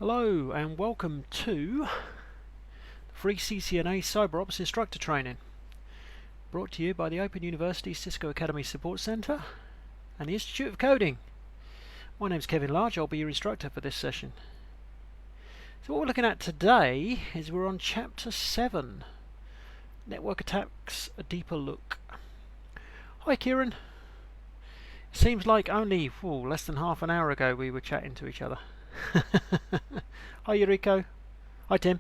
Hello and welcome to the free CCNA CyberOps instructor training, brought to you by the Open University Cisco Academy Support Center and the Institute of Coding. My name is Kevin Large. I'll be your instructor for this session. So what we're looking at today is we're on Chapter 7, Network Attacks, a Deeper Look. Hi Kieran. It seems like only less than half an hour ago we were chatting to each other. Hi Eureka. Hi Tim.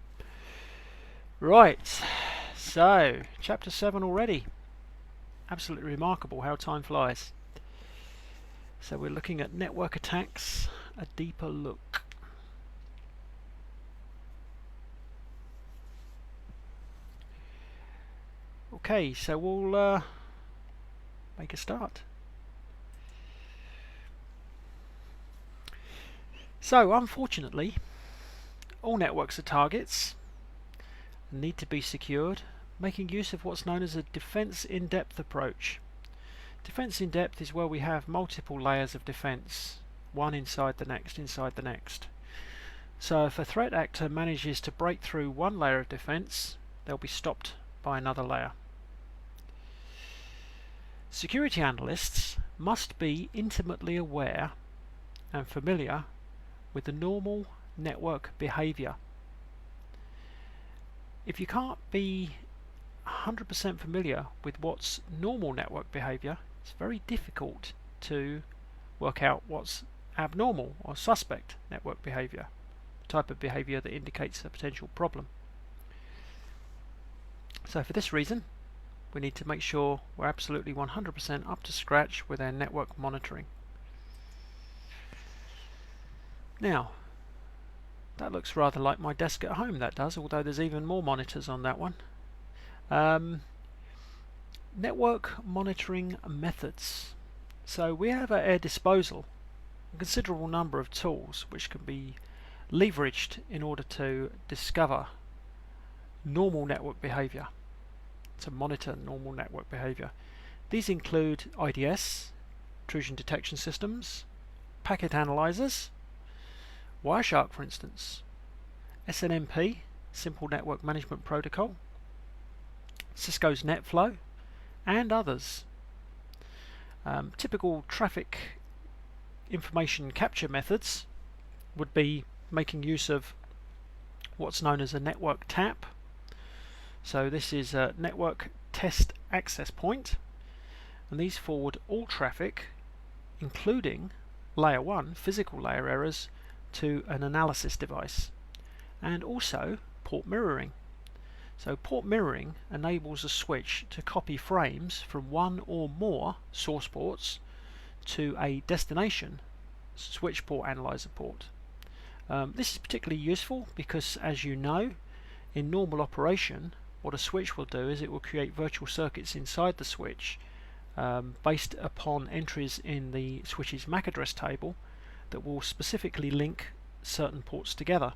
Right, so Chapter 7 already. Absolutely remarkable how time flies. So we're looking at network attacks, a deeper look. Okay, so we'll make a start. So unfortunately, all networks are targets and need to be secured, making use of what's known as a defense in depth approach. Defense in depth is where we have multiple layers of defense, one inside the next, inside the next. So if a threat actor manages to break through one layer of defense, they'll be stopped by another layer. Security analysts must be intimately aware and familiar with the normal network behavior. If you can't be 100% familiar with what's normal network behavior, it's very difficult to work out what's abnormal or suspect network behavior, the type of behavior that indicates a potential problem. So for this reason, we need to make sure we're absolutely 100% up to scratch with our network monitoring. Now, that looks rather like my desk at home, that does, although there's even more monitors on that one. Network monitoring methods. So we have at our disposal a considerable number of tools which can be leveraged in order to discover normal network behavior, to monitor normal network behavior. These include IDS, intrusion detection systems, packet analyzers, Wireshark for instance, SNMP, Simple Network Management Protocol, Cisco's NetFlow, and others. Typical traffic information capture methods would be making use of what's known as a network tap. So this is a network test access point, and these forward all traffic, including layer 1 physical layer errors, to an analysis device, and also port mirroring. So port mirroring enables a switch to copy frames from one or more source ports to a destination switch port analyzer port. This is particularly useful because, as you know, in normal operation what a switch will do is it will create virtual circuits inside the switch based upon entries in the switch's MAC address table that will specifically link certain ports together.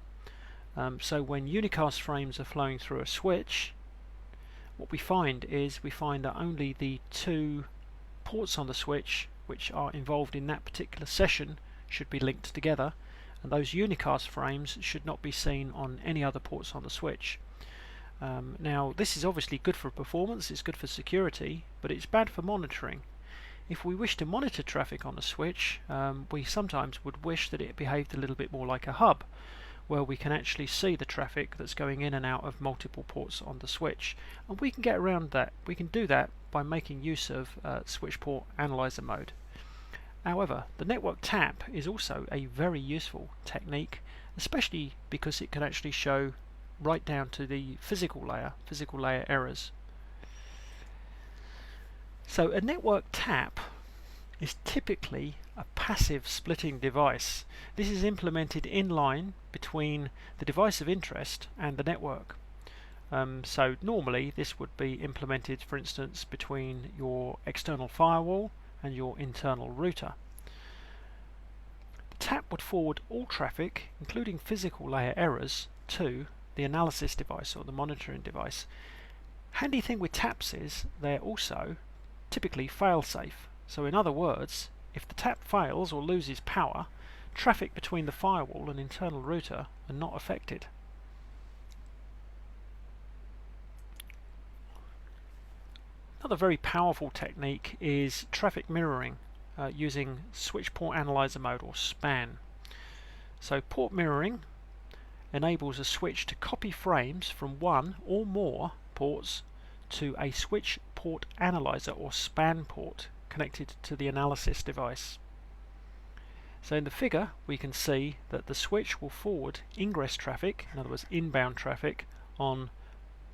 So when unicast frames are flowing through a switch, what we find that only the two ports on the switch which are involved in that particular session should be linked together, and those unicast frames should not be seen on any other ports on the switch. Now this is obviously good for performance, it's good for security, but it's bad for monitoring. If we wish to monitor traffic on a switch, we sometimes would wish that it behaved a little bit more like a hub, where we can actually see the traffic that's going in and out of multiple ports on the switch. And we can get around that. We can do that by making use of switch port analyzer mode. However, the network tap is also a very useful technique, especially because it can actually show right down to the physical layer errors. So a network tap is typically a passive splitting device. This is implemented in line between the device of interest and the network. So normally this would be implemented, for instance, between your external firewall and your internal router. The tap would forward all traffic, including physical layer errors, to the analysis device or the monitoring device. Handy thing with taps is they're also typically fail-safe. So in other words, if the tap fails or loses power, traffic between the firewall and internal router are not affected. Another very powerful technique is traffic mirroring using switch port analyzer mode, or SPAN. So port mirroring enables a switch to copy frames from one or more ports to a switch port analyzer, or SPAN port, connected to the analysis device. So in the figure we can see that the switch will forward ingress traffic, in other words inbound traffic, on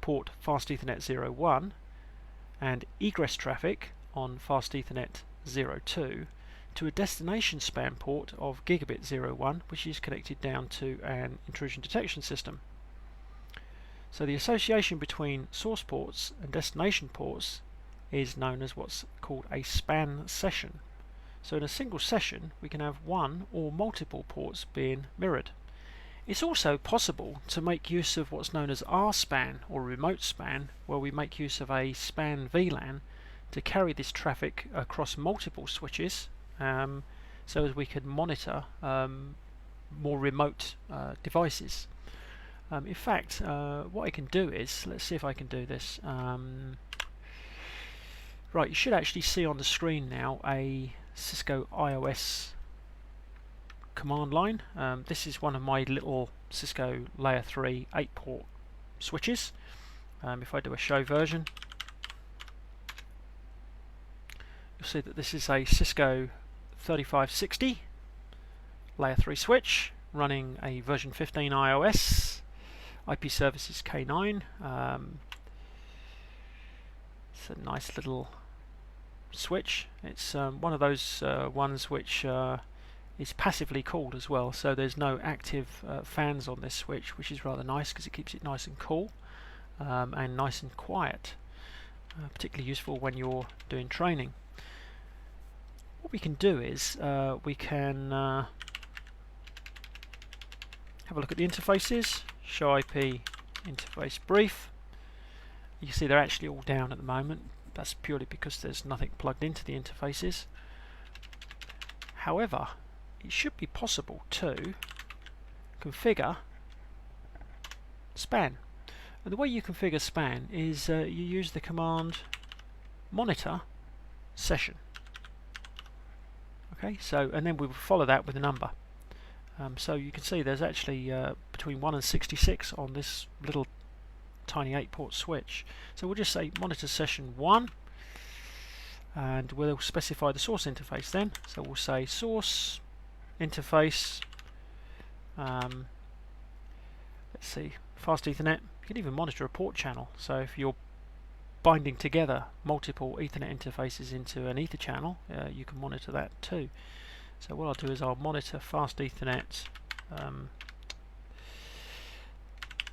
port Fast Ethernet 01, and egress traffic on Fast Ethernet 02 to a destination SPAN port of gigabit 01, which is connected down to an intrusion detection system. So the association between source ports and destination ports is known as what's called a SPAN session. So in a single session we can have one or multiple ports being mirrored. It's also possible to make use of what's known as RSPAN, or remote SPAN, where we make use of a SPAN VLAN to carry this traffic across multiple switches, so as we can monitor more remote devices. In fact, what I can do is, let's see if I can do this. Right, you should actually see on the screen now a Cisco iOS command line. This is one of my little Cisco layer 3 8-port switches. If I do a show version, you'll see that this is a Cisco 3560 layer 3 switch running a version 15 iOS, IP services K9. It's a nice little switch. It's one of those ones which is passively cooled as well, so there's no active fans on this switch, which is rather nice because it keeps it nice and cool and nice and quiet, particularly useful when you're doing training. What we can do is we can have a look at the interfaces. Show IP interface brief. You can see they're actually all down at the moment. That's purely because there's nothing plugged into the interfaces. However, it should be possible to configure SPAN. And the way you configure SPAN is you use the command monitor session. Okay, so and then we will follow that with a number. So you can see there's actually between 1 and 66 on this little tiny 8-port switch. So we'll just say monitor session 1, and we'll specify the source interface then. So we'll say source interface, let's see, Fast Ethernet. You can even monitor a port channel, so if you're binding together multiple Ethernet interfaces into an Ether channel, you can monitor that too. So what I'll do is I'll monitor Fast Ethernet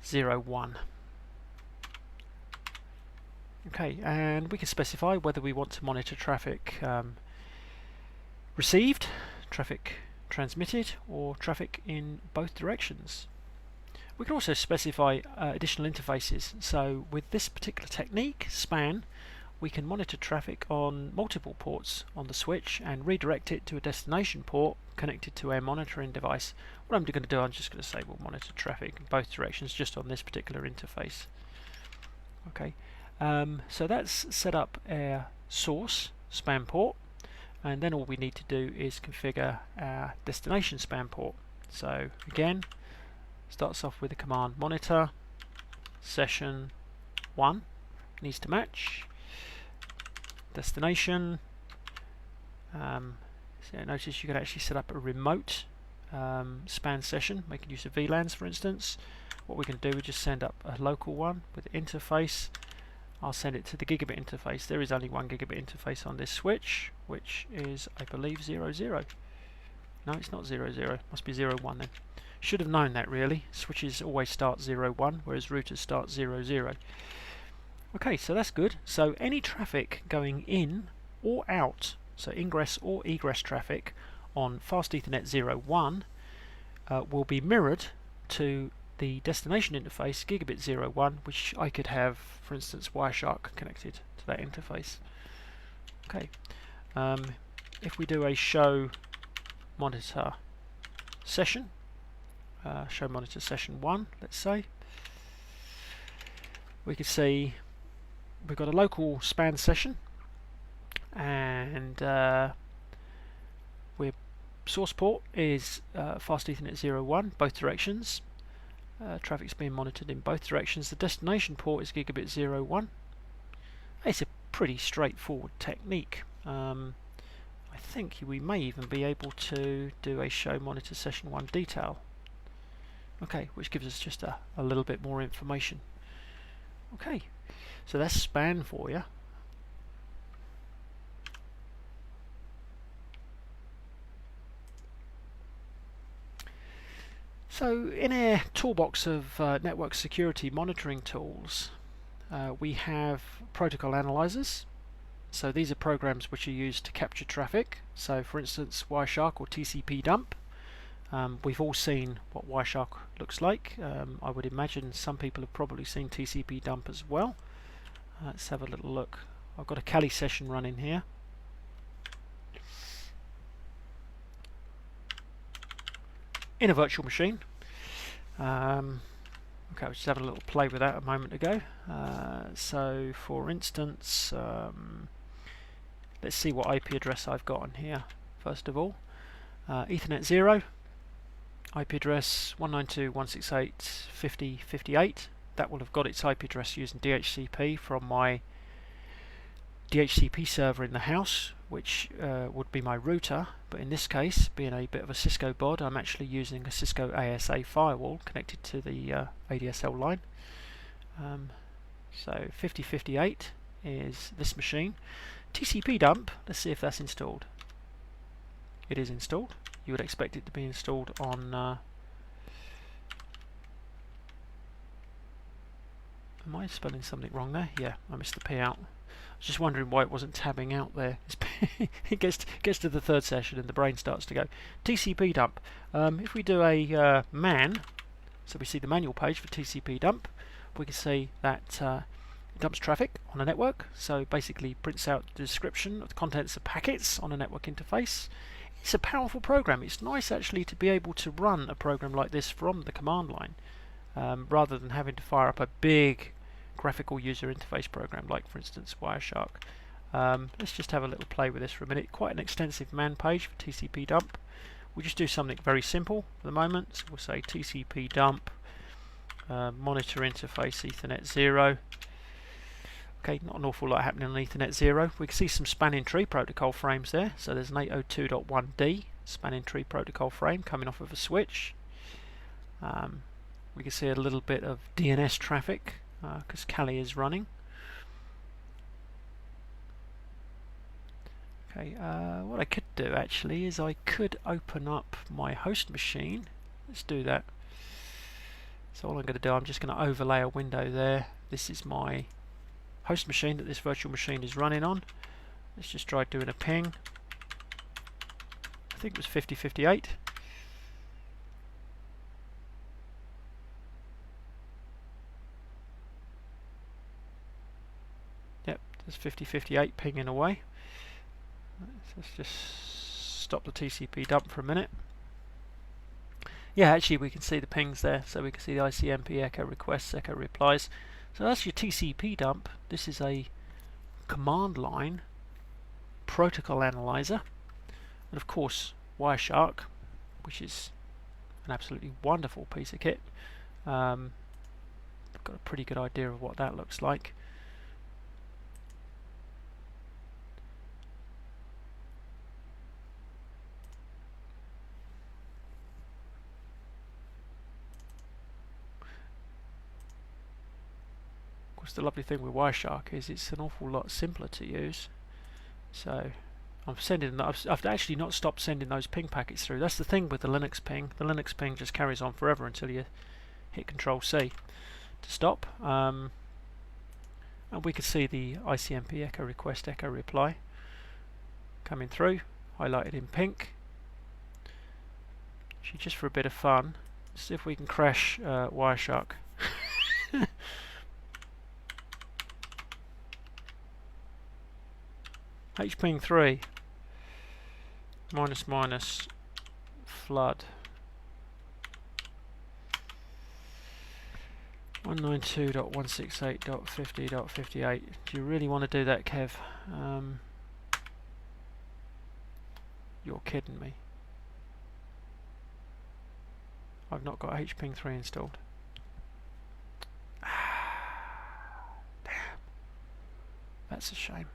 01. Okay, and we can specify whether we want to monitor traffic received, traffic transmitted, or traffic in both directions. We can also specify additional interfaces. So with this particular technique, SPAN, we can monitor traffic on multiple ports on the switch and redirect it to a destination port connected to a monitoring device. What I'm going to do, I'm just going to say we'll monitor traffic in both directions just on this particular interface. Okay, so that's set up our source SPAN port, and then all we need to do is configure our destination SPAN port. So again, starts off with the command monitor session 1, needs to match destination. So notice you can actually set up a remote SPAN session, making use of VLANs for instance. What we can do is just send up a local one with interface. I'll send it to the gigabit interface. There is only one gigabit interface on this switch, which is, I believe, 00. No, it's not 00. Must be 01 then. Should have known that really. Switches always start 01, whereas routers start 00. Okay, so that's good. So any traffic going in or out, so ingress or egress traffic on Fast Ethernet 01 will be mirrored to the destination interface gigabit 01, which I could have, for instance, Wireshark connected to that interface. Okay, if we do a show monitor session, show monitor session 1, let's say. We can see we've got a local span session, and source port is fast Ethernet 01, both directions. Traffic's being monitored in both directions. The destination port is gigabit 01. It's a pretty straightforward technique. I think we may even be able to do a show monitor session 1 detail. Okay, which gives us just a little bit more information. Okay, so that's span for you. So in our toolbox of network security monitoring tools, we have protocol analyzers. So these are programs which are used to capture traffic. So for instance, Wireshark or TCP dump. We've all seen what Wireshark looks like. I would imagine some people have probably seen TCP dump as well. Let's have a little look. I've got a Kali session running here. In a virtual machine. Okay, I was just having a little play with that a moment ago. So for instance, let's see what IP address I've got on here. First of all, Ethernet 0, IP address 192.168.50.58. That will have got its IP address using DHCP from my DHCP server in the house, which would be my router, but in this case, being a bit of a Cisco bod, I'm actually using a Cisco ASA firewall connected to the ADSL line. So 5058 is this machine. TCP dump, let's see if that's installed. It is installed. You would expect it to be installed on am I spelling something wrong there? Yeah, I missed the P out. I was just wondering why it wasn't tabbing out there. It gets to the third session and the brain starts to go. TCP dump. If we do a man, so we see the manual page for TCP dump, we can see that it dumps traffic on a network. So basically prints out the description of the contents of packets on a network interface. It's a powerful program. It's nice actually to be able to run a program like this from the command line, rather than having to fire up a big graphical user interface program like, for instance, Wireshark. Let's just have a little play with this for a minute. Quite an extensive man page for TCP dump. We'll just do something very simple for the moment. So we'll say TCP dump monitor interface Ethernet 0. Okay, not an awful lot happening on Ethernet 0. We can see some spanning tree protocol frames there. So there's an 802.1d spanning tree protocol frame coming off of a switch. We can see a little bit of DNS traffic because Kali is running. Okay, what I could do actually is I could open up my host machine. Let's do that. So all I'm going to do, I'm just going to overlay a window there. This is my host machine that this virtual machine is running on. Let's just try doing a ping. I think it was 5058. Yep, there's 5058 pinging away. Let's just stop the TCP dump for a minute. Yeah, actually we can see the pings there, so we can see the ICMP echo requests, echo replies. So that's your TCP dump. This is a command line protocol analyzer, and of course Wireshark, which is an absolutely wonderful piece of kit. I've got a pretty good idea of what that looks like. The lovely thing with Wireshark is it's an awful lot simpler to use. So I'm sending. I've actually not stopped sending those ping packets through. That's the thing with the Linux ping. The Linux ping just carries on forever until you hit Control C to stop. And we can see the ICMP echo request, echo reply coming through, highlighted in pink. Actually, just for a bit of fun, let's see if we can crash Wireshark. hping 3 --, flood. 192.168.50.58. Do you really want to do that, Kev? You're kidding me. I've not got hping3 installed. Damn. That's a shame.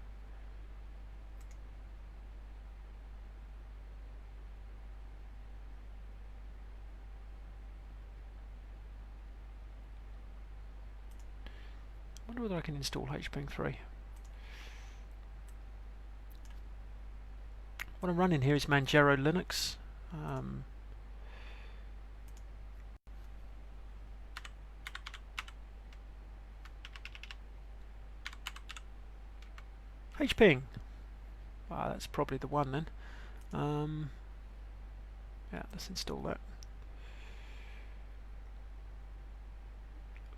I wonder whether I can install hping3. What I'm running here is Manjaro Linux. hping. Wow, that's probably the one then. Yeah, let's install that.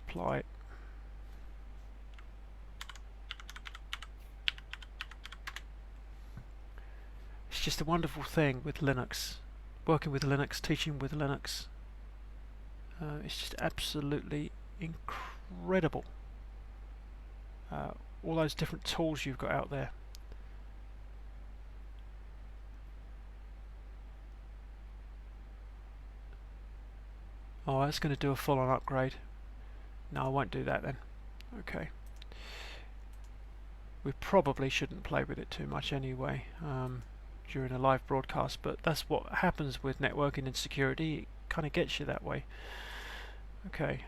Apply it. It's just a wonderful thing with Linux. Working with Linux, teaching with Linux. It's just absolutely incredible. All those different tools you've got out there. Oh, that's going to do a full-on upgrade. No, I won't do that then. Okay. We probably shouldn't play with it too much anyway during a live broadcast, but that's what happens with networking and security. It kind of gets you that way. Okay.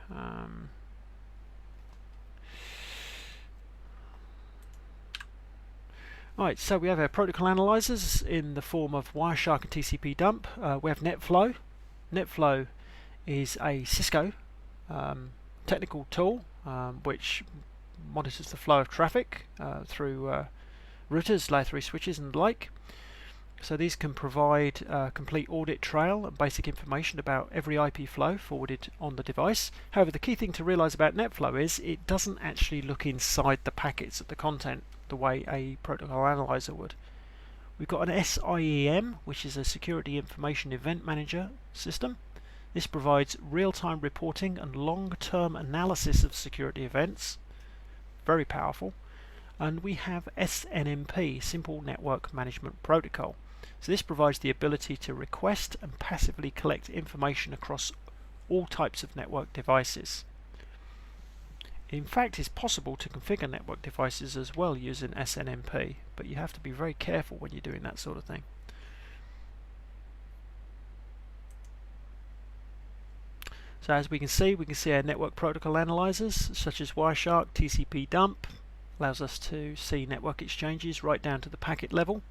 Alright, so we have our protocol analyzers in the form of Wireshark and TCP dump. We have NetFlow. NetFlow is a Cisco technical tool which monitors the flow of traffic through routers, layer 3 switches and the like. So these can provide a complete audit trail and basic information about every IP flow forwarded on the device. However, the key thing to realize about NetFlow is it doesn't actually look inside the packets of the content the way a protocol analyzer would. We've got an SIEM, which is a Security Information Event Manager system. This provides real-time reporting and long-term analysis of security events. Very powerful. And we have SNMP, Simple Network Management Protocol. So this provides the ability to request and passively collect information across all types of network devices. In fact, it's possible to configure network devices as well using SNMP, but you have to be very careful when you're doing that sort of thing. So as we can see our network protocol analyzers such as Wireshark, TCP dump, allows us to see network exchanges right down to the packet level.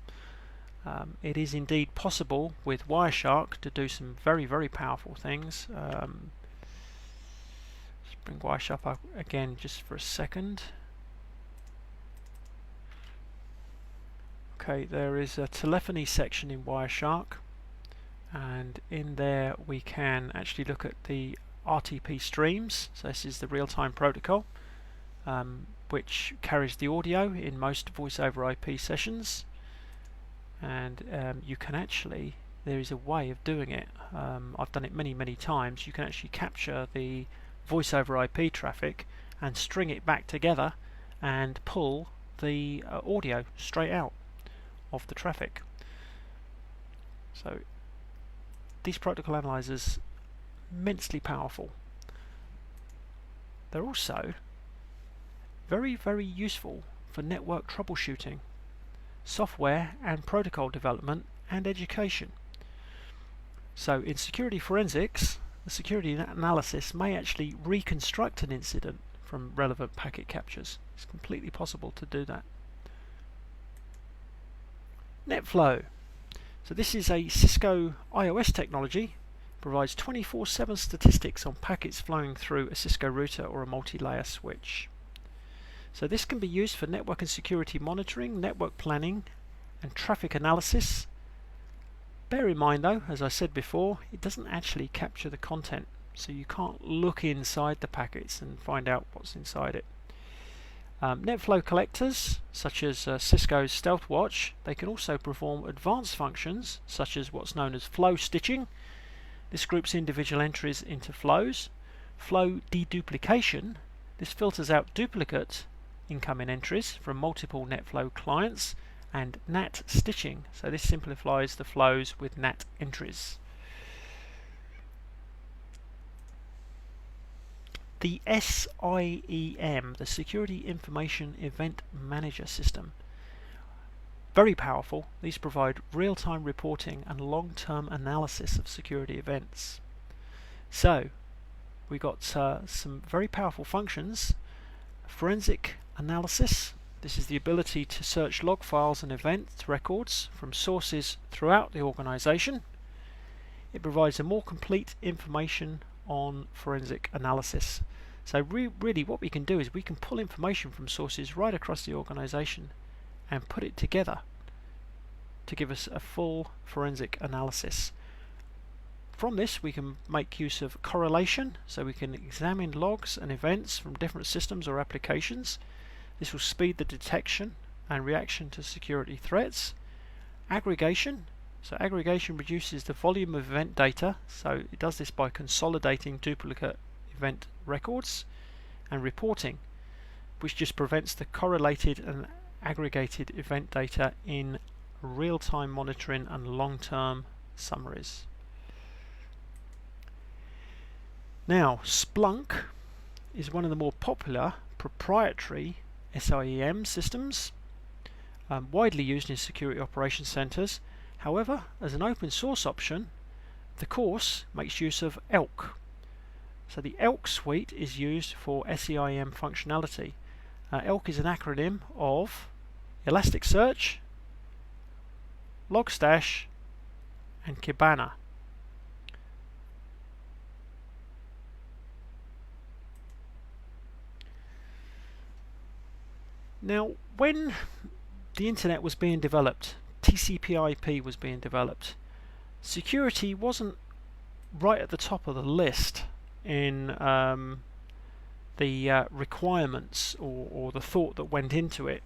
It is indeed possible with Wireshark to do some very, very powerful things. Let's bring Wireshark up again just for a second. Okay, there is a telephony section in Wireshark, and in there we can actually look at the RTP streams. So this is the real-time protocol which carries the audio in most voice over IP sessions, and you can actually, there is a way of doing it. I've done it many times. You can actually capture the voice over IP traffic and string it back together and pull the audio straight out of the traffic. So these protocol analyzers immensely powerful. They're also very, very useful for network troubleshooting, software and protocol development and education. So in security forensics, the security analysis may actually reconstruct an incident from relevant packet captures. It's completely possible to do that. NetFlow. So this is a Cisco iOS technology. Provides 24/7 statistics on packets flowing through a Cisco router or a multi-layer switch. So this can be used for network and security monitoring, network planning and traffic analysis. Bear in mind though, as I said before, it doesn't actually capture the content, so you can't look inside the packets and find out what's inside it. NetFlow collectors, such as Cisco's StealthWatch, they can also perform advanced functions such as what's known as flow stitching. This groups individual entries into flows. NetFlow deduplication, this filters out duplicate incoming entries from multiple NetFlow clients, and NAT stitching, so this simplifies the flows with NAT entries. The SIEM, the Security Information Event Manager System. Very powerful. These provide real-time reporting and long-term analysis of security events. So, we got some very powerful functions. Forensic analysis. This is the ability to search log files and event records from sources throughout the organization. It provides a more complete information on forensic analysis. So really what we can do is we can pull information from sources right across the organization and put it together to give us a full forensic analysis. From this we can make use of correlation, so we can examine logs and events from different systems or applications. This will speed the detection and reaction to security threats. Aggregation, so aggregation reduces the volume of event data, so it does this by consolidating duplicate event records. And reporting, which just prevents the correlated and aggregated event data in real-time monitoring and long-term summaries. Now, Splunk is one of the more popular proprietary SIEM systems, widely used in security operations centers. However, as an open source option, the course makes use of ELK. So the ELK suite is used for SIEM functionality. ELK is an acronym of Elasticsearch, Logstash, and Kibana. Now, when the internet was being developed, TCP/IP was being developed, security wasn't right at the top of the list in the requirements or the thought that went into it.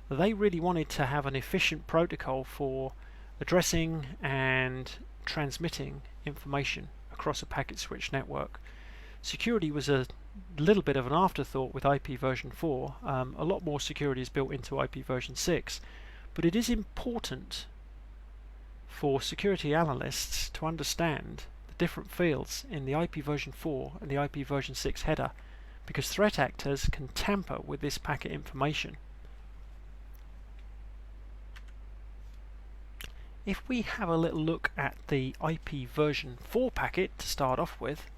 They really wanted to have an efficient protocol for addressing and transmitting information across a packet switch network. Security was a little bit of an afterthought with IP version 4. A lot more security is built into IP version 6, but it is important for security analysts to understand the different fields in the IP version 4 and the IP version 6 header, because threat actors can tamper with this packet information. If we have a little look at the IP version 4 packet to start off with,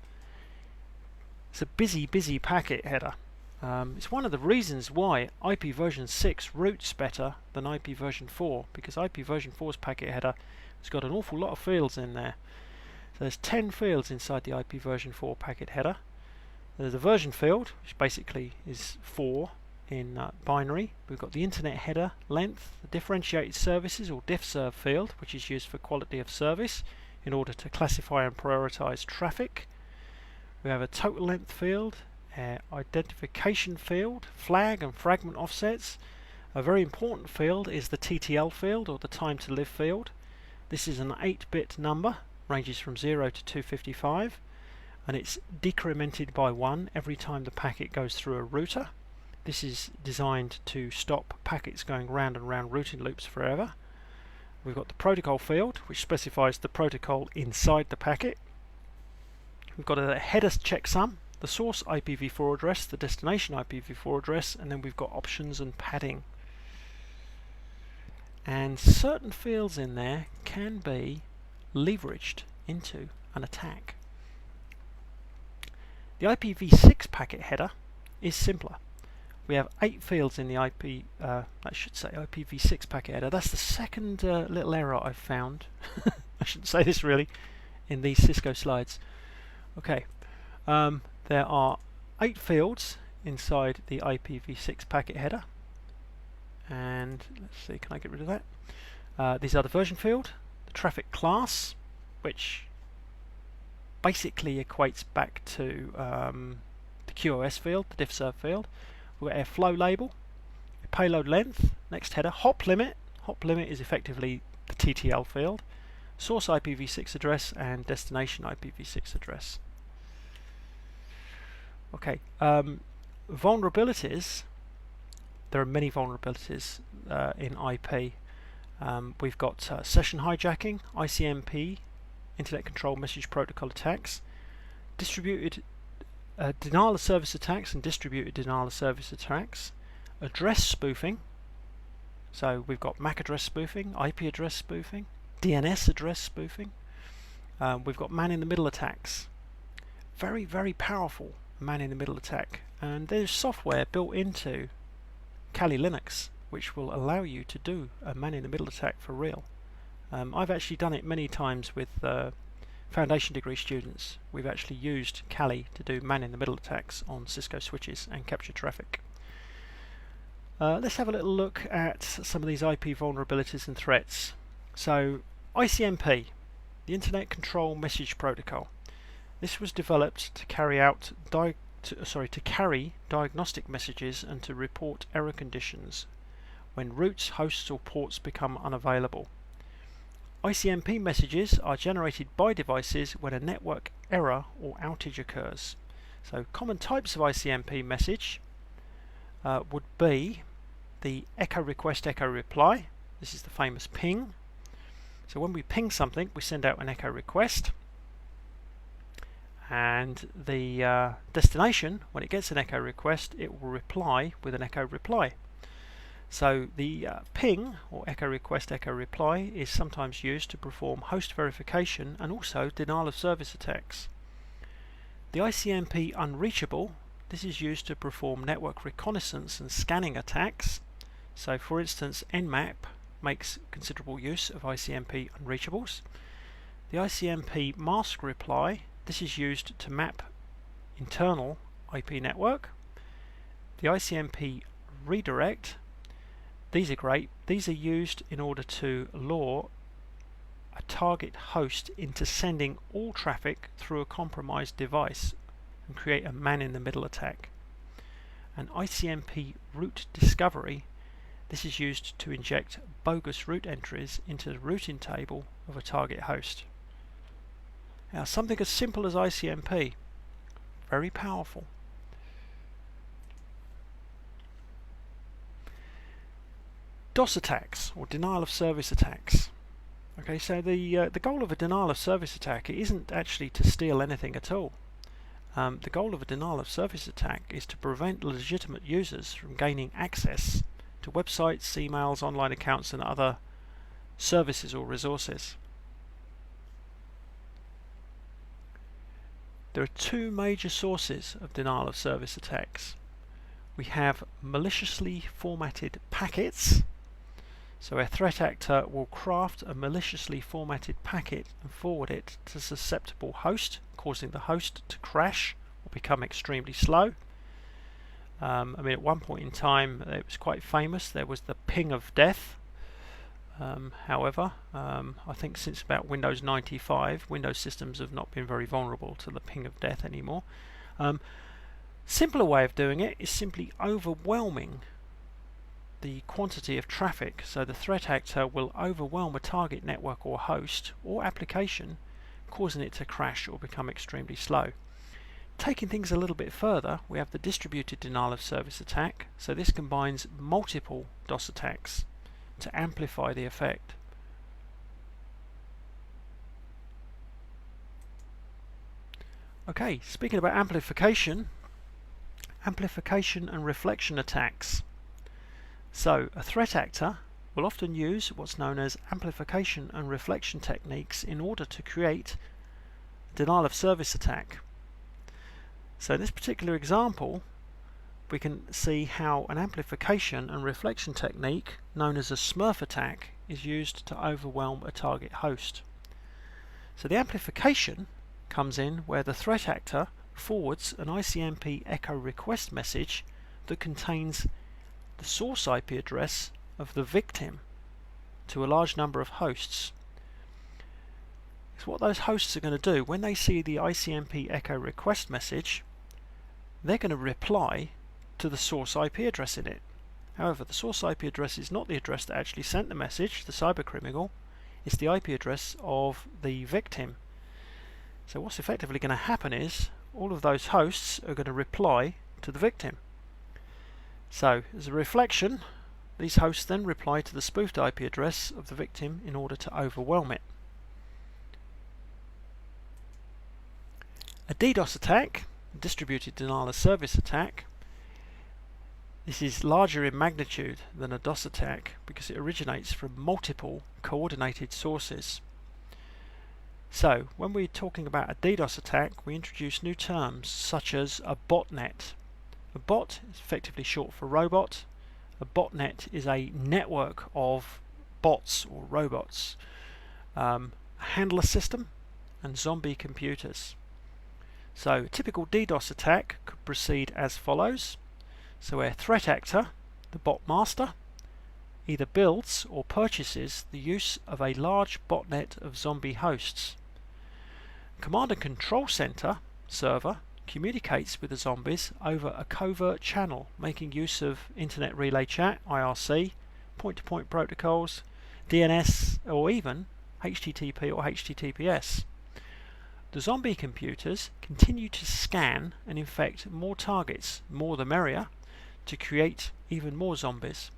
it's a busy packet header. It's one of the reasons why IP version 6 routes better than IP version 4, because IP version 4's packet header has got an awful lot of fields in there. So there's 10 fields inside the IP version 4 packet header. There's a version field, which basically is 4 in binary. We've got the internet header length, the differentiated services or diffserv field, which is used for quality of service in order to classify and prioritize traffic. We have a total length field, identification field, flag and fragment offsets. A very important field is the TTL field, or the time to live field. This is an 8-bit number, ranges from 0 to 255, and it's decremented by 1 every time the packet goes through a router. This is designed to stop packets going round and round routing loops forever. We've got the protocol field, which specifies the protocol inside the packet. We've got a header checksum, the source IPv4 address, the destination IPv4 address, and then we've got options and padding. And certain fields in there can be leveraged into an attack. The IPv6 packet header is simpler. We have 8 fields in the IPv6 packet header. That's the second little error I've found. I shouldn't say this really in these Cisco slides. Okay, there are 8 fields inside the IPv6 packet header, and let's see, can I get rid of that? These are the version field, the traffic class, which basically equates back to the QoS field, the diffserv field. We've got a flow label, a payload length, next header, hop limit. Hop limit is effectively the TTL field, source IPv6 address, and destination IPv6 address. Okay, vulnerabilities. There are many vulnerabilities in IP. We've got session hijacking, ICMP, Internet Control Message Protocol attacks, distributed denial of service attacks and distributed denial of service attacks, address spoofing. So we've got MAC address spoofing, IP address spoofing, DNS address spoofing. We've got man-in-the-middle attacks. Very, very powerful man-in-the-middle attack. And there's software built into Kali Linux which will allow you to do a man-in-the-middle attack for real. I've actually done it many times with foundation degree students. We've actually used Kali to do man-in-the-middle attacks on Cisco switches and capture traffic. Let's have a little look at some of these IP vulnerabilities and threats. So ICMP, the Internet Control Message Protocol. This was developed to carry out diagnostic messages and to report error conditions when routes, hosts or ports become unavailable. ICMP messages are generated by devices when a network error or outage occurs. So common types of ICMP message would be the echo request, echo reply. This is the famous ping. So when we ping something, we send out an echo request, and the destination, when it gets an echo request, it will reply with an echo reply. So the ping, or echo request, echo reply, is sometimes used to perform host verification and also denial of service attacks. The ICMP unreachable, this is used to perform network reconnaissance and scanning attacks. So for instance, Nmap makes considerable use of ICMP unreachables. The ICMP mask reply, this is used to map internal IP network. The ICMP redirect, these are great. These are used in order to lure a target host into sending all traffic through a compromised device and create a man-in-the-middle attack. And ICMP route discovery, this is used to inject bogus route entries into the routing table of a target host. Now, something as simple as ICMP, very powerful. DOS attacks, or denial of service attacks. Okay, so the goal of a denial of service attack, it isn't actually to steal anything at all. The goal of a denial of service attack is to prevent legitimate users from gaining access to websites, emails, online accounts and other services or resources. There are two major sources of denial of service attacks. We have maliciously formatted packets. So a threat actor will craft a maliciously formatted packet and forward it to a susceptible host, causing the host to crash or become extremely slow. At one point in time it was quite famous. There was the ping of death. However, I think since about Windows 95, Windows systems have not been very vulnerable to the ping of death anymore. Simpler way of doing it is simply overwhelming the quantity of traffic. So the threat actor will overwhelm a target network or host or application, causing it to crash or become extremely slow. Taking things a little bit further, we have the distributed denial of service attack. So this combines multiple DOS attacks to amplify the effect. Okay, speaking about amplification and reflection attacks. So a threat actor will often use what's known as amplification and reflection techniques in order to create a denial of service attack. So in this particular example, we can see how an amplification and reflection technique known as a Smurf attack is used to overwhelm a target host. So the amplification comes in where the threat actor forwards an ICMP echo request message that contains the source IP address of the victim to a large number of hosts. So what those hosts are going to do, when they see the ICMP echo request message, they're going to reply to the source IP address in it. However, the source IP address is not the address that actually sent the message, the cybercriminal. It's the IP address of the victim. So what's effectively going to happen is all of those hosts are going to reply to the victim. So as a reflection, these hosts then reply to the spoofed IP address of the victim in order to overwhelm it. A DDoS attack, a distributed denial of service attack, this is larger in magnitude than a DOS attack because it originates from multiple coordinated sources. So when we're talking about a DDoS attack, we introduce new terms such as a botnet. A bot is effectively short for robot. A botnet is a network of bots or robots, a handler system, and zombie computers. So a typical DDoS attack could proceed as follows. So a threat actor, the bot master, either builds or purchases the use of a large botnet of zombie hosts. Command and control center server communicates with the zombies over a covert channel, making use of Internet Relay Chat, IRC, point-to-point protocols, DNS, or even HTTP or HTTPS. The zombie computers continue to scan and infect more targets, more the merrier, to create even more zombies.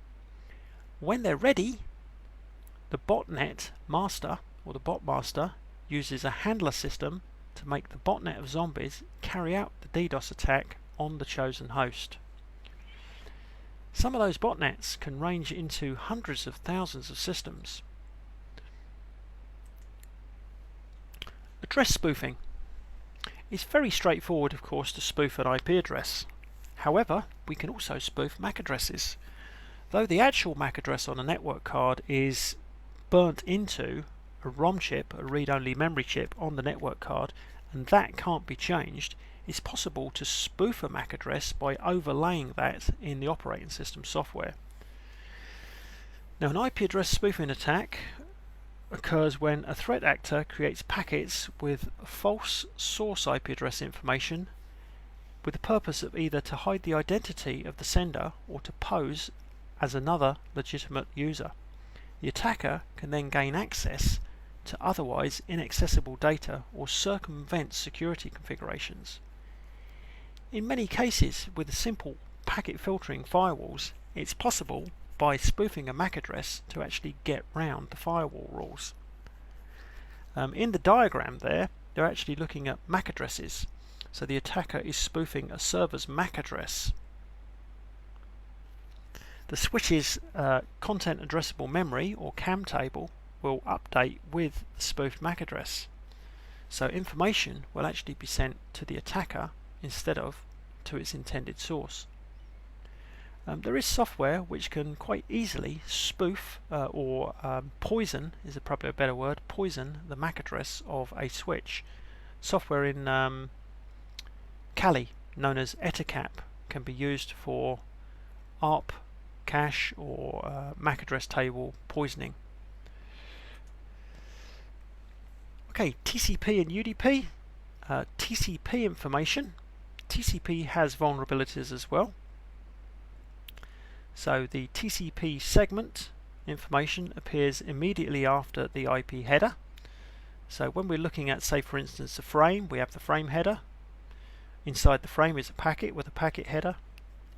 When they're ready, the botnet master or the bot master uses a handler system to make the botnet of zombies carry out the DDoS attack on the chosen host. Some of those botnets can range into hundreds of thousands of systems. Address spoofing. It's very straightforward, of course, to spoof an IP address. However, we can also spoof MAC addresses. Though the actual MAC address on a network card is burnt into a ROM chip, a read-only memory chip on the network card, and that can't be changed, it's possible to spoof a MAC address by overlaying that in the operating system software. Now, an IP address spoofing attack occurs when a threat actor creates packets with false source IP address information with the purpose of either to hide the identity of the sender or to pose as another legitimate user. The attacker can then gain access to otherwise inaccessible data or circumvent security configurations. In many cases, with simple packet filtering firewalls, it's possible by spoofing a MAC address to actually get round the firewall rules. In the diagram there, they're actually looking at MAC addresses. So the attacker is spoofing a server's MAC address. The switch's content addressable memory or CAM table will update with the spoofed MAC address. So information will actually be sent to the attacker instead of to its intended source. There is software which can quite easily spoof or poison, is probably a better word, poison the MAC address of a switch. Software in Kali, known as Ettercap, can be used for ARP, cache or MAC address table poisoning. Okay, TCP and UDP. TCP information. TCP has vulnerabilities as well. So the TCP segment information appears immediately after the IP header. So when we're looking at, say for instance, a frame, we have the frame header. Inside the frame is a packet with a packet header.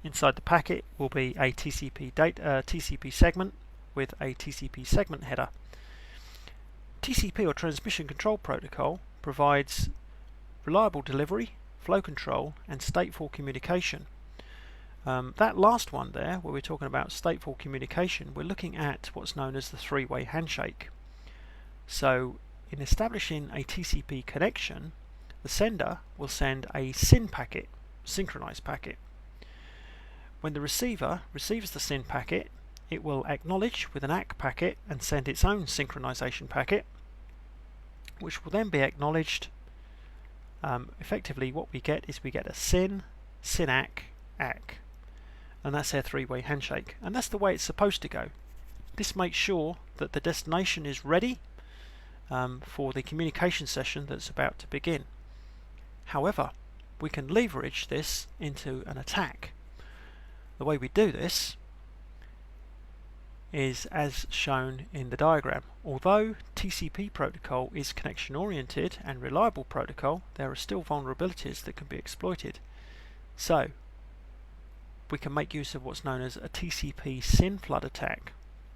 Inside the packet will be a TCP segment with a TCP segment header. TCP or Transmission Control Protocol provides reliable delivery, flow control and stateful communication. That last one there, where we're talking about stateful communication, we're looking at what's known as the three-way handshake. So in establishing a TCP connection, the sender will send a SYN packet, synchronized packet. When the receiver receives the SYN packet, it will acknowledge with an ACK packet and send its own synchronization packet, which will then be acknowledged. Effectively what we get is we get a SYN, SYN-ACK, ACK. And that's their three-way handshake. And that's the way it's supposed to go. This makes sure that the destination is ready for the communication session that's about to begin. However, we can leverage this into an attack. The way we do this is as shown in the diagram. Although TCP protocol is connection oriented and reliable protocol, there are still vulnerabilities that can be exploited. So we can make use of what's known as a TCP SYN flood attack.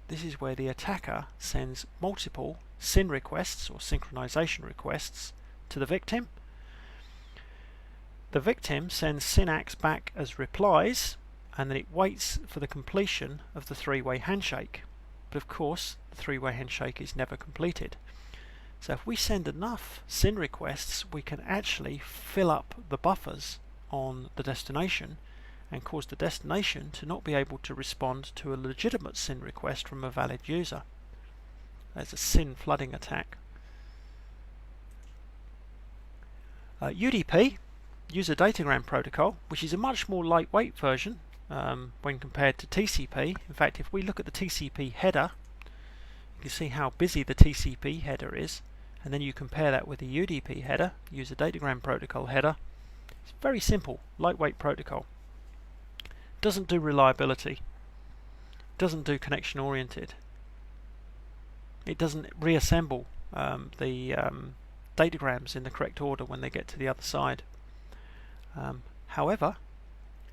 This is where the attacker sends multiple SYN requests or synchronization requests to the victim. The victim sends SYNACKs back as replies, and then it waits for the completion of the three-way handshake. But of course, the three-way handshake is never completed. So if we send enough SYN requests, we can actually fill up the buffers on the destination and cause the destination to not be able to respond to a legitimate SYN request from a valid user. There's a SYN flooding attack. UDP, User Datagram Protocol, which is a much more lightweight version when compared to TCP. In fact, if we look at the TCP header, you can see how busy the TCP header is, and then you compare that with the UDP header, User Datagram Protocol header. It's very simple, lightweight protocol. Doesn't do reliability, doesn't do connection oriented, it doesn't reassemble the datagrams in the correct order when they get to the other side. However,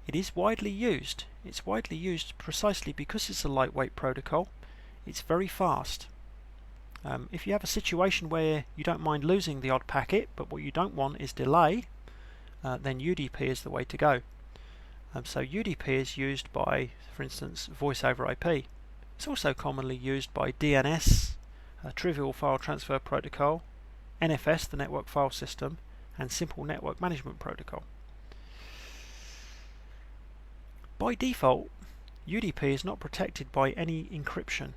it is widely used. It's widely used precisely because it's a lightweight protocol. It's very fast. If you have a situation where you don't mind losing the odd packet, but what you don't want is delay, then UDP is the way to go. So UDP is used by, for instance, voice over IP. It's also commonly used by DNS, Trivial File Transfer Protocol, NFS, the Network File System, and Simple Network Management Protocol. By default, UDP is not protected by any encryption.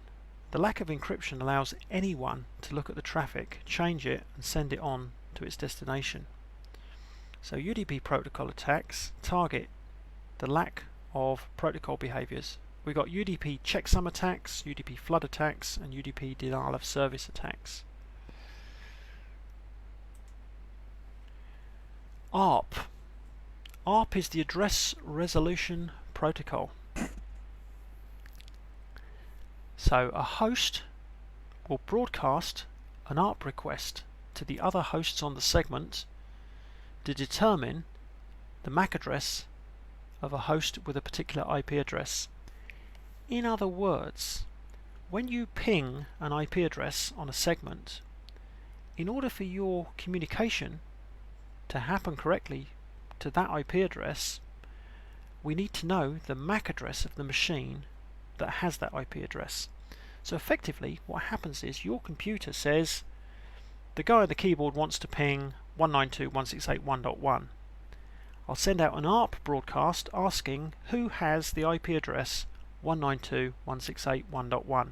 The lack of encryption allows anyone to look at the traffic, change it, and send it on to its destination. So UDP protocol attacks target the lack of protocol behaviors. We got UDP checksum attacks, UDP flood attacks, and UDP denial of service attacks. ARP. ARP is the Address Resolution Protocol. So a host will broadcast an ARP request to the other hosts on the segment to determine the MAC address of a host with a particular IP address. In other words, when you ping an IP address on a segment, in order for your communication to happen correctly to that IP address, we need to know the MAC address of the machine that has that IP address. So effectively what happens is your computer says the guy on the keyboard wants to ping 192.168.1.1. I'll send out an ARP broadcast asking who has the IP address 192.168.1.1.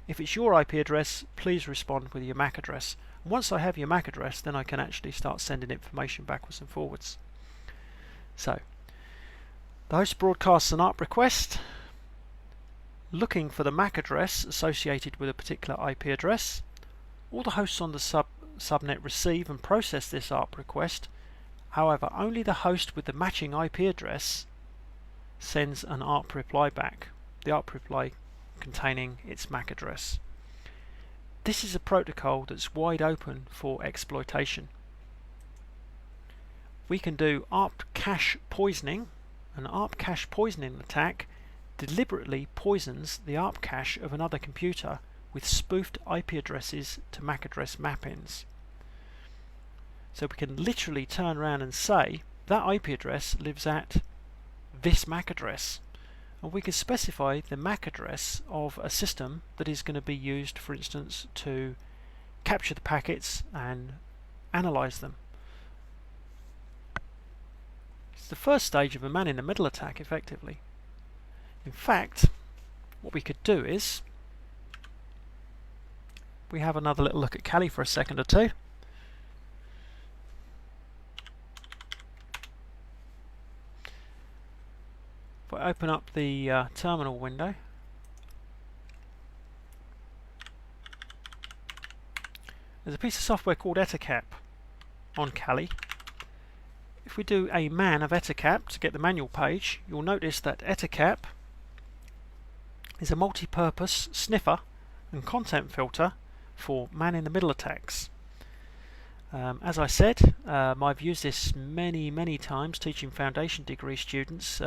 If it's your IP address, please respond with your MAC address. And once I have your MAC address, then I can actually start sending information backwards and forwards. So, the host broadcasts an ARP request looking for the MAC address associated with a particular IP address. All the hosts on the subnet receive and process this ARP request. However, only the host with the matching IP address sends an ARP reply back, the ARP reply containing its MAC address. This is a protocol that's wide open for exploitation. We can do ARP cache poisoning. An ARP cache poisoning attack deliberately poisons the ARP cache of another computer with spoofed IP addresses to MAC address mappings. So we can literally turn around and say that IP address lives at this MAC address, and we can specify the MAC address of a system that is going to be used, for instance, to capture the packets and analyze them. It's the first stage of a man-in-the-middle attack, effectively. In fact, what we could do is we have another little look at Kali for a second or two. If I open up the terminal window, there's a piece of software called Ettercap on Kali. If we do a man of Ettercap to get the manual page, you'll notice that Ettercap is a multi-purpose sniffer and content filter for man-in-the-middle attacks. As I said, I've used this many times teaching foundation degree students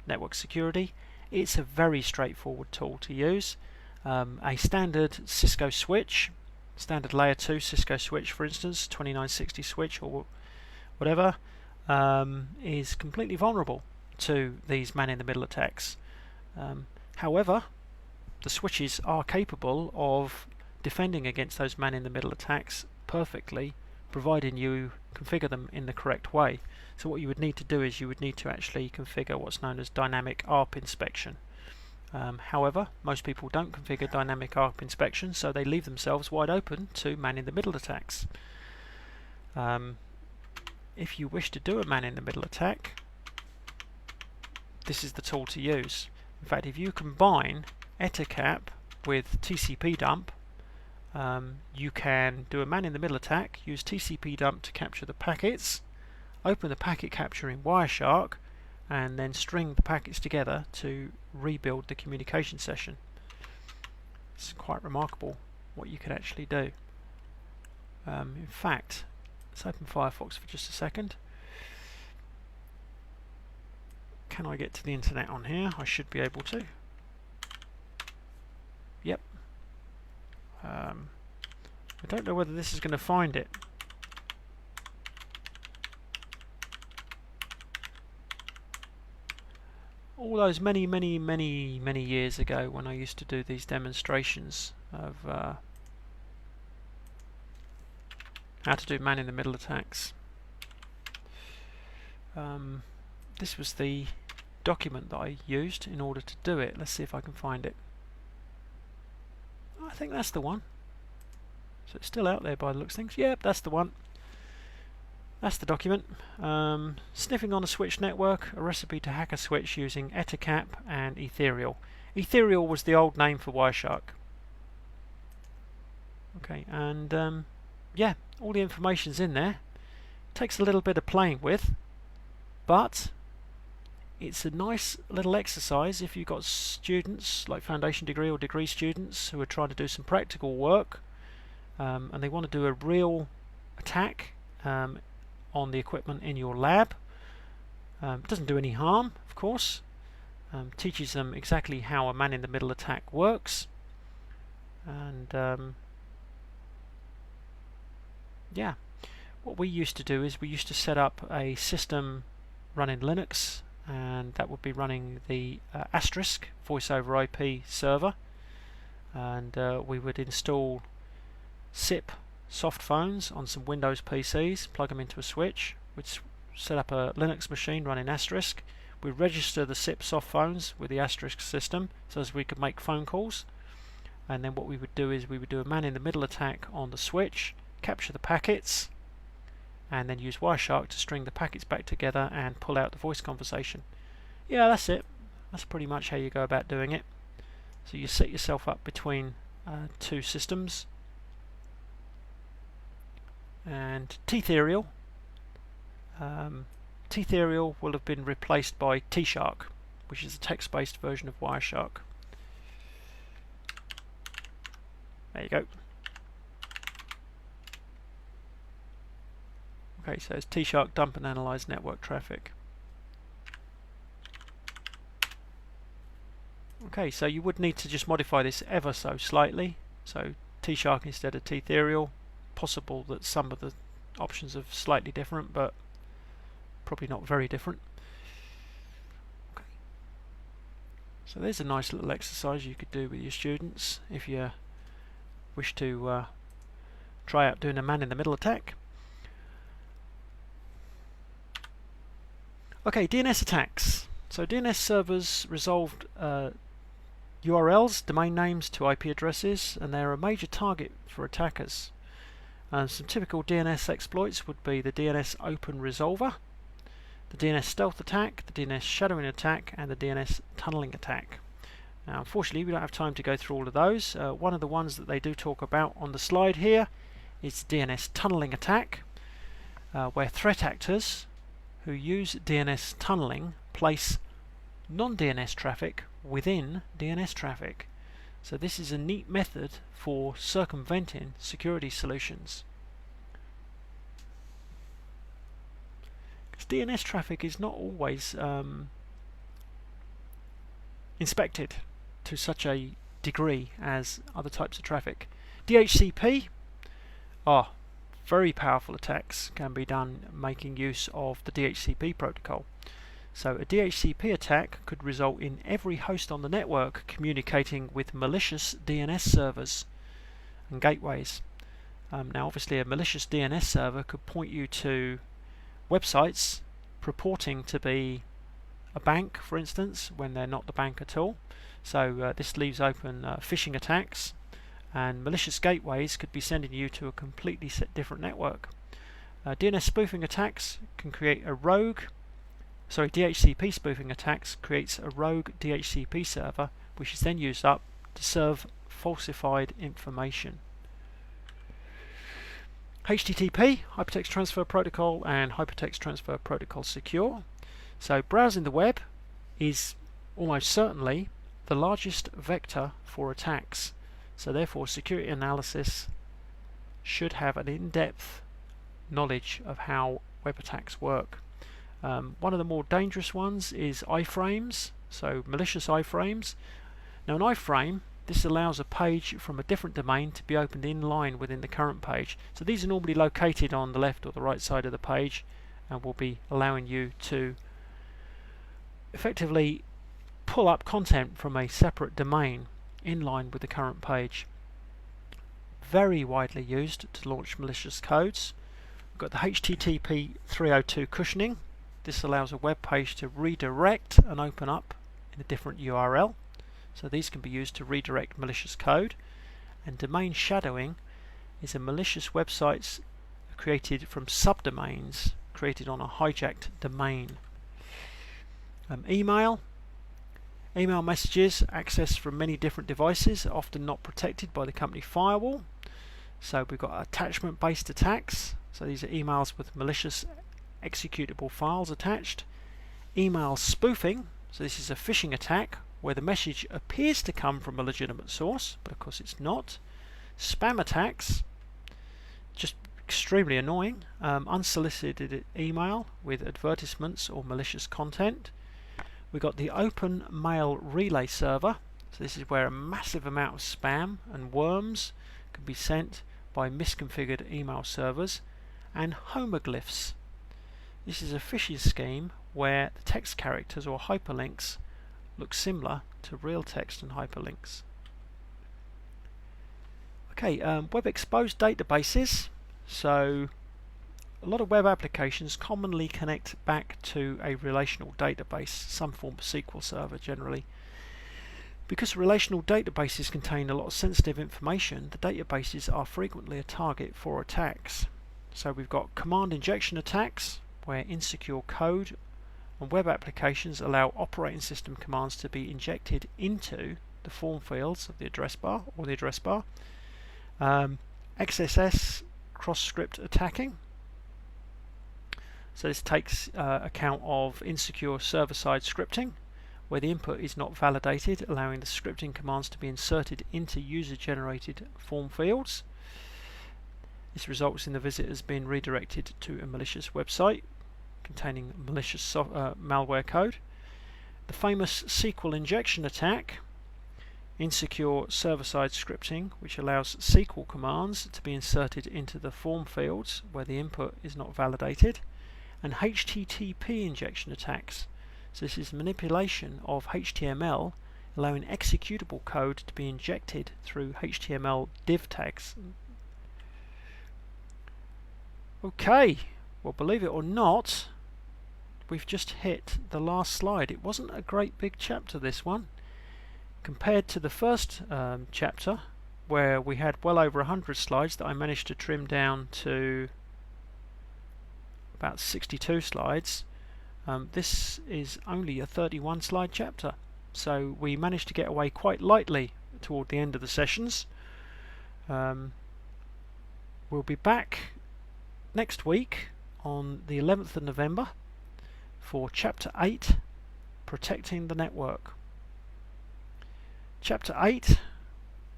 network security. It's a very straightforward tool to use. A standard Cisco switch, standard layer 2 Cisco switch for instance, 2960 switch or whatever, is completely vulnerable to these man-in-the-middle attacks. However, the switches are capable of defending against those man-in-the-middle attacks perfectly, providing you configure them in the correct way. So what you would need to do is you would need to actually configure what's known as dynamic ARP inspection. However, most people don't configure dynamic ARP inspection, so they leave themselves wide open to man-in-the-middle attacks. If you wish to do a man-in-the-middle attack, this is the tool to use. In fact, if you combine etcap with TCP dump, you can do a man-in-the-middle attack, use TCP dump to capture the packets, open the packet capture in Wireshark, and then string the packets together to rebuild the communication session. It's quite remarkable what you can actually do. In fact, let's open Firefox for just a second. Can I get to the internet on here? I should be able to. Yep. I don't know whether this is going to find it. All those many years ago when I used to do these demonstrations of how to do man-in-the-middle attacks. This was the document that I used in order to do it. Let's see if I can find it. I think that's the one. So it's still out there by the looks of things. Yep, that's the one. That's the document. Sniffing on a switch network, a recipe to hack a switch using etcap and Ethereal. Ethereal was the old name for Wireshark. Okay, and yeah, all the information's in there. Takes a little bit of playing with, but it's a nice little exercise if you've got students like foundation degree or degree students who are trying to do some practical work, and they want to do a real attack on the equipment in your lab. It doesn't do any harm, of course. Teaches them exactly how a man-in-the-middle attack works, and yeah, what we used to do is we used to set up a system running Linux, and that would be running the Asterisk voice over IP server, and we would install SIP soft phones on some Windows PCs, plug them into a switch, we'd set up a Linux machine running Asterisk, we'd register the SIP soft phones with the Asterisk system so as we could make phone calls, and then what we would do is we would do a man-in-the-middle attack on the switch, capture the packets, and then use Wireshark to string the packets back together and pull out the voice conversation. Yeah, that's it. That's pretty much how you go about doing it. So you set yourself up between two systems. And Tethereal will have been replaced by T-Shark, which is a text-based version of Wireshark. There you go. Okay, so it's T-Shark dump and analyze network traffic. Okay, so you would need to just modify this ever so slightly. So T-Shark instead of Tethereal. Possible that some of the options are slightly different, but probably not very different. Okay. So there's a nice little exercise you could do with your students if you wish to try out doing a man-in-the-middle attack. Okay, DNS attacks. So DNS servers resolved URLs, domain names to IP addresses, and they're a major target for attackers. Some typical DNS exploits would be the DNS open resolver, the DNS stealth attack, the DNS shadowing attack, and the DNS tunneling attack. Now, unfortunately, we don't have time to go through all of those. One of the ones that they do talk about on the slide here is DNS tunneling attack, where threat actors who use DNS tunneling place non-DNS traffic within DNS traffic. So this is a neat method for circumventing security solutions. Because DNS traffic is not always inspected to such a degree as other types of traffic. DHCP are very powerful attacks, can be done making use of the DHCP protocol. So a DHCP attack could result in every host on the network communicating with malicious DNS servers and gateways. Now obviously a malicious DNS server could point you to websites purporting to be a bank, for instance, when they're not the bank at all. So this leaves open phishing attacks, and malicious gateways could be sending you to a completely different network. DNS spoofing attacks can create a rogue DHCP spoofing attacks creates a rogue DHCP server, which is then used up to serve falsified information. HTTP, Hypertext Transfer Protocol, and Hypertext Transfer Protocol Secure. So browsing the web is almost certainly the largest vector for attacks. So therefore security analysis should have an in-depth knowledge of how web attacks work. One of the more dangerous ones is iframes, so malicious iframes. Now an iframe, this allows a page from a different domain to be opened in line within the current page. So these are normally located on the left or the right side of the page and will be allowing you to effectively pull up content from a separate domain in line with the current page. Very widely used to launch malicious codes. We've got the HTTP 302 cushioning. This allows a web page to redirect and open up in a different URL. So these can be used to redirect malicious code. And domain shadowing is a malicious websites created from subdomains created on a hijacked domain. Email messages accessed from many different devices are often not protected by the company firewall. So we've got attachment based attacks. So these are emails with malicious executable files attached. Email spoofing, so this is a phishing attack where the message appears to come from a legitimate source, but of course it's not. Spam attacks, just extremely annoying. Unsolicited email with advertisements or malicious content. We've got the open mail relay server, so this is where a massive amount of spam and worms can be sent by misconfigured email servers. And homoglyphs. This is a phishing scheme where the text characters or hyperlinks look similar to real text and hyperlinks. Okay, web exposed databases. So a lot of web applications commonly connect back to a relational database, some form of SQL server generally. Because relational databases contain a lot of sensitive information, the databases are frequently a target for attacks. So we've got command injection attacks, where insecure code and web applications allow operating system commands to be injected into the form fields of the address bar or the address bar. XSS cross-script attacking. So this takes account of insecure server-side scripting, where the input is not validated, allowing the scripting commands to be inserted into user-generated form fields. This results in the visitors being redirected to a malicious website containing malicious malware code. The famous SQL injection attack, insecure server-side scripting, which allows SQL commands to be inserted into the form fields where the input is not validated. And HTTP injection attacks. So this is manipulation of HTML, allowing executable code to be injected through HTML div tags. Okay, well, believe it or not, we've just hit the last slide. It wasn't a great big chapter, this one, compared to the first chapter, where we had well over 100 slides that I managed to trim down to about 62 slides. This is only a 31 slide chapter, so we managed to get away quite lightly toward the end of the sessions. We'll be back next week on the 11th of November for Chapter 8, Protecting the Network. Chapter 8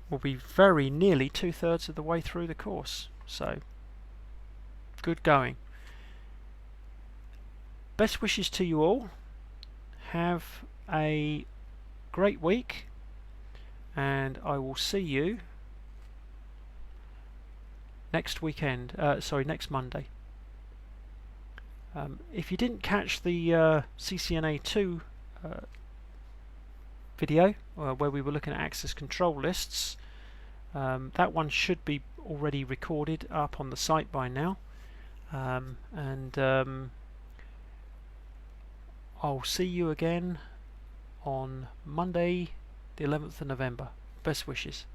will be very nearly 2/3 of the way through the course, so good going. Best wishes to you all. Have a great week, and I will see you next weekend. Next Monday. If you didn't catch the CCNA 2 video where we were looking at access control lists, that one should be already recorded up on the site by now, and I'll see you again on Monday the 11th of November. Best wishes.